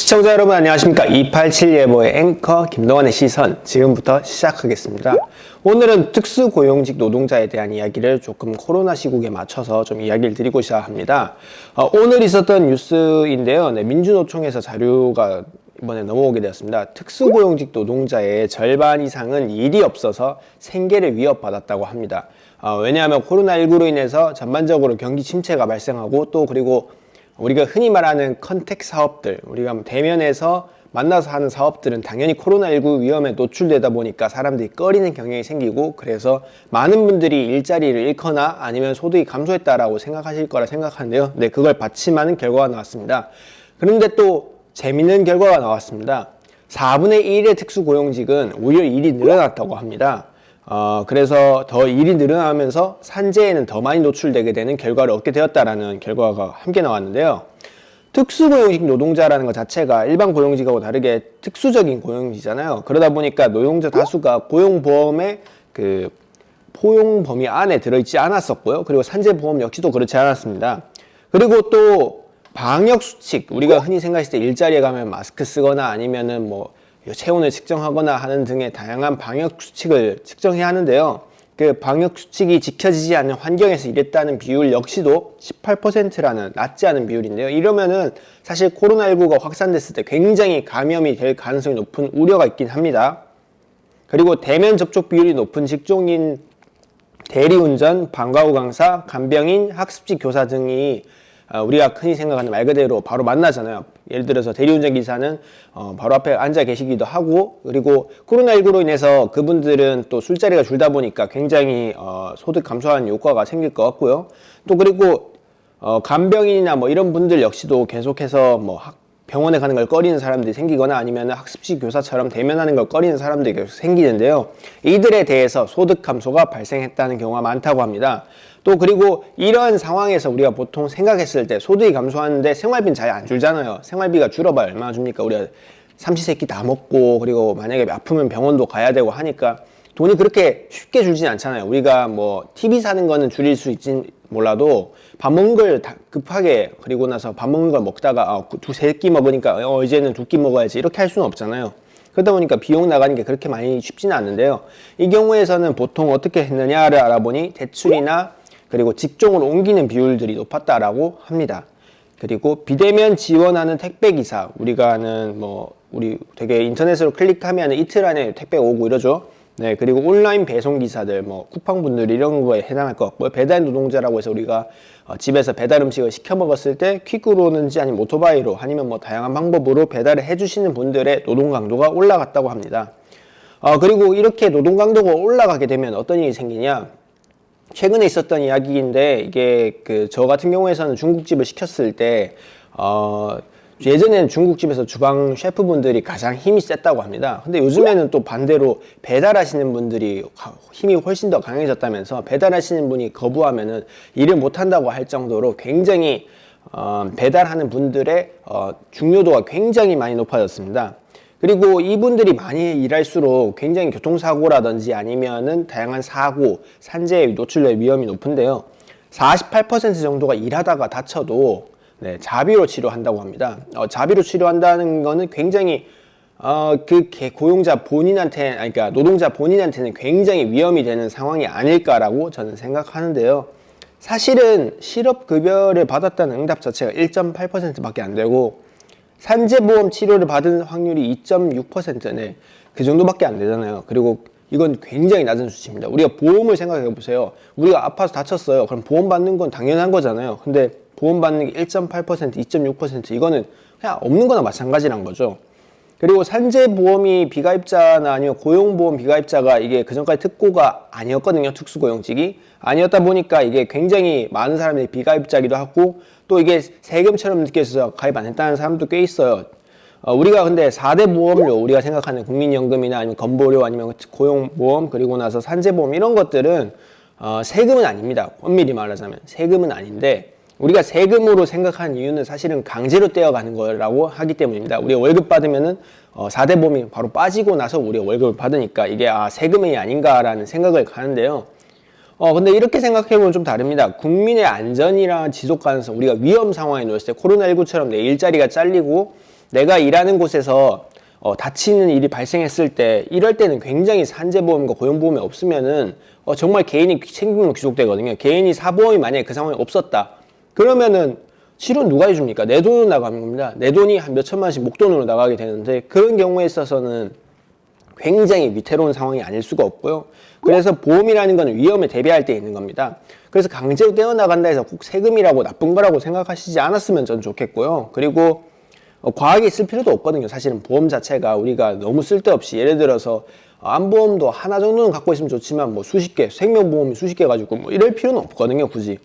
시청자 여러분 안녕하십니까. 287예보의 앵커 김동완의 시선 지금부터 시작하겠습니다. 오늘은 특수고용직 노동자에 대한 이야기를 조금 코로나 시국에 맞춰서 좀 이야기를 드리고자 합니다. 오늘 있었던 뉴스인데요. 민주노총에서 자료가 이번에 넘어오게 되었습니다. 특수고용직 노동자의 절반 이상은 일이 없어서 생계를 위협받았다고 합니다. 왜냐하면 코로나19로 인해서 전반적으로 경기 침체가 발생하고 또 그리고 우리가 흔히 말하는 컨택 사업들, 우리가 대면에서 만나서 하는 사업들은 당연히 코로나19 위험에 노출되다 보니까 사람들이 꺼리는 경향이 생기고, 그래서 많은 분들이 일자리를 잃거나 아니면 소득이 감소했다라고 생각하실 거라 생각하는데요. 네, 그걸 받침하는 결과가 나왔습니다. 그런데 또 재밌는 결과가 나왔습니다. 4분의 1의 특수고용직은 오히려 일이 늘어났다고 합니다. 그래서 더 일이 늘어나면서 산재에는 더 많이 노출되게 되는 결과를 얻게 되었다라는 결과가 함께 나왔는데요. 특수고용직 노동자라는 것 자체가 일반 고용직하고 다르게 특수적인 고용직이잖아요. 그러다 보니까 노동자 다수가 고용보험의 포용 범위 안에 들어있지 않았었고요. 그리고 산재보험 역시도 그렇지 않았습니다. 그리고 또 방역수칙, 우리가 흔히 생각했을 때 일자리에 가면 마스크 쓰거나 아니면은 체온을 측정하거나 하는 등의 다양한 방역수칙을 측정해야 하는데요. 그 방역수칙이 지켜지지 않는 환경에서 일했다는 비율 역시도 18%라는 낮지 않은 비율인데요. 이러면은 사실 코로나19가 확산됐을 때 굉장히 감염이 될 가능성이 높은 우려가 있긴 합니다. 그리고 대면 접촉 비율이 높은 직종인 대리운전, 방과후 강사, 간병인, 학습지 교사 등이 우리가 흔히 생각하는 말 그대로 바로 만나잖아요. 예를 들어서 대리운전 기사는 바로 앞에 앉아 계시기도 하고, 그리고 코로나19로 인해서 그분들은 또 술자리가 줄다 보니까 굉장히 소득 감소하는 효과가 생길 것 같고요. 또 그리고 간병인이나 이런 분들 역시도 계속해서 병원에 가는 걸 꺼리는 사람들이 생기거나 아니면 학습지 교사처럼 대면하는 걸 꺼리는 사람들이 계속 생기는데요. 이들에 대해서 소득 감소가 발생했다는 경우가 많다고 합니다. 또 그리고 이러한 상황에서 우리가 보통 생각했을 때 소득이 감소하는데 생활비는 잘 안 줄잖아요. 생활비가 줄어봐야 얼마나 줍니까? 우리가 삼시세끼 다 먹고 그리고 만약에 아프면 병원도 가야 되고 하니까 돈이 그렇게 쉽게 줄진 않잖아요. 우리가 TV 사는 거는 줄일 수 있진 몰라도 밥 먹는 걸 급하게 그리고 나서 밥 먹는 걸 먹다가 두세 끼 먹으니까 이제는 두 끼 먹어야지 이렇게 할 수는 없잖아요. 그러다 보니까 비용 나가는 게 그렇게 많이 쉽지는 않은데요. 이 경우에서는 보통 어떻게 했느냐를 알아보니 대출이나 그리고 직종을 옮기는 비율들이 높았다라고 합니다. 그리고 비대면 지원하는 택배기사, 우리가 아는 우리 되게 인터넷으로 클릭하면 이틀 안에 택배가 오고 이러죠. 네, 그리고 온라인 배송기사들, 쿠팡분들 이런 거에 해당할 것 같고요. 배달 노동자라고 해서 우리가 집에서 배달 음식을 시켜 먹었을 때 퀵으로는지 아니면 오토바이로 아니면 다양한 방법으로 배달을 해주시는 분들의 노동 강도가 올라갔다고 합니다. 그리고 이렇게 노동 강도가 올라가게 되면 어떤 일이 생기냐? 최근에 있었던 이야기인데 이게 저 같은 경우에서는 중국집을 시켰을 때 예전에는 중국집에서 주방 셰프분들이 가장 힘이 셌다고 합니다. 근데 요즘에는 또 반대로 배달하시는 분들이 힘이 훨씬 더 강해졌다면서 배달하시는 분이 거부하면은 일을 못한다고 할 정도로 굉장히 배달하는 분들의 중요도가 굉장히 많이 높아졌습니다. 그리고 이분들이 많이 일할수록 굉장히 교통사고라든지 아니면은 다양한 사고, 산재에 노출될 위험이 높은데요. 48% 정도가 일하다가 다쳐도 자비로 치료한다고 합니다. 자비로 치료한다는 거는 굉장히 고용자 본인한테, 그러니까 노동자 본인한테는 굉장히 위험이 되는 상황이 아닐까라고 저는 생각하는데요. 사실은 실업급여를 받았다는 응답 자체가 1.8%밖에 안 되고 산재보험 치료를 받은 확률이 2.6%네, 그 정도밖에 안 되잖아요. 그리고 이건 굉장히 낮은 수치입니다. 우리가 보험을 생각해 보세요. 우리가 아파서 다쳤어요. 그럼 보험 받는 건 당연한 거잖아요. 근데 보험 받는 게 1.8%, 2.6% 이거는 그냥 없는 거나 마찬가지란 거죠. 그리고 산재보험이 비가입자나 아니면 고용보험 비가입자가 이게 그전까지 특고가 아니었거든요. 특수고용직이 아니었다 보니까 이게 굉장히 많은 사람들이 비가입자기도 하고 또 이게 세금처럼 느껴져서 가입 안 했다는 사람도 꽤 있어요. 우리가 근데 4대 보험료, 우리가 생각하는 국민연금이나 아니면 건보료 아니면 고용보험 그리고 나서 산재보험 이런 것들은 세금은 아닙니다. 엄밀히 말하자면 세금은 아닌데 우리가 세금으로 생각하는 이유는 사실은 강제로 떼어가는 거라고 하기 때문입니다. 우리가 월급 받으면은 4대 보험이 바로 빠지고 나서 우리가 월급을 받으니까 이게 세금이 아닌가라는 생각을 가는데요. 근데 이렇게 생각해보면 좀 다릅니다. 국민의 안전이랑 지속 가능성, 우리가 위험 상황에 놓였을 때 코로나19처럼 내 일자리가 잘리고 내가 일하는 곳에서 다치는 일이 발생했을 때 이럴 때는 굉장히 산재보험과 고용보험이 없으면은 정말 개인이 책임으로 귀속되거든요. 개인이 사보험이 만약에 그 상황에 없었다 그러면은 치료 누가 해줍니까? 내 돈으로 나가는 겁니다. 내 돈이 한 몇 천만씩 목돈으로 나가게 되는데 그런 경우에 있어서는 굉장히 위태로운 상황이 아닐 수가 없고요. 그래서 보험이라는 건 위험에 대비할 때 있는 겁니다. 그래서 강제로 떼어나간다 해서 꼭 세금이라고 나쁜 거라고 생각하시지 않았으면 전 좋겠고요. 그리고 과하게 쓸 필요도 없거든요. 사실은 보험 자체가 우리가 너무 쓸데없이 예를 들어서 안보험도 하나 정도는 갖고 있으면 좋지만 뭐 수십 개, 생명보험이 수십 개 가지고 뭐 이럴 필요는 없거든요. 굳이.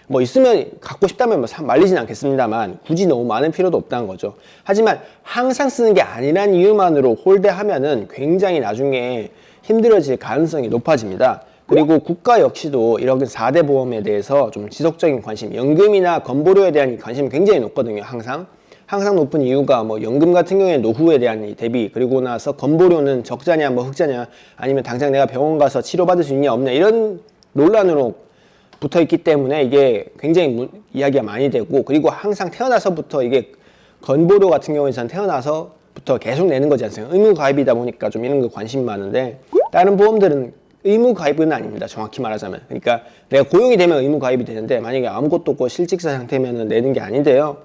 뭐 있으면 갖고 싶다면 뭐 말리진 않겠습니다만 굳이 너무 많은 필요도 없다는 거죠. 하지만 항상 쓰는 게 아니란 이유만으로 홀대하면은 굉장히 나중에 힘들어질 가능성이 높아집니다. 그리고 국가 역시도 이런 4대 보험에 대해서 좀 지속적인 관심, 연금이나 건보료에 대한 관심이 굉장히 높거든요. 항상 높은 이유가 뭐 연금 같은 경우에 노후에 대한 대비, 그리고 나서 건보료는 적자냐 뭐 흑자냐, 아니면 당장 내가 병원 가서 치료받을 수 있냐 없냐 이런 논란으로 붙어 있기 때문에 이게 굉장히 이야기가 많이 되고, 그리고 항상 태어나서부터 이게 건보료 같은 경우에는 태어나서부터 계속 내는 거지 않습니까? 의무 가입이다 보니까 좀 이런 거 관심이 많은데, 다른 보험들은 의무 가입은 아닙니다. 정확히 말하자면. 그러니까 내가 고용이 되면 의무 가입이 되는데 만약에 아무것도 없고 실직사 상태면 내는 게 아닌데요.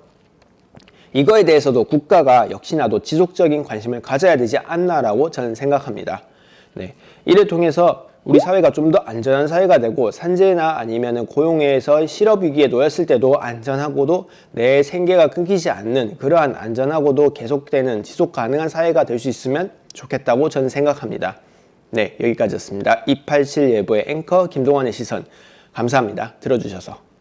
이거에 대해서도 국가가 역시나도 지속적인 관심을 가져야 되지 않나라고 저는 생각합니다. 네. 이를 통해서 우리 사회가 좀 더 안전한 사회가 되고, 산재나 아니면은 고용에서 실업 위기에 놓였을 때도 안전하고도 내 생계가 끊기지 않는 그러한 안전하고도 계속되는 지속 가능한 사회가 될 수 있으면 좋겠다고 저는 생각합니다. 네, 여기까지였습니다. 287 예보의 앵커 김동완의 시선, 감사합니다. 들어주셔서.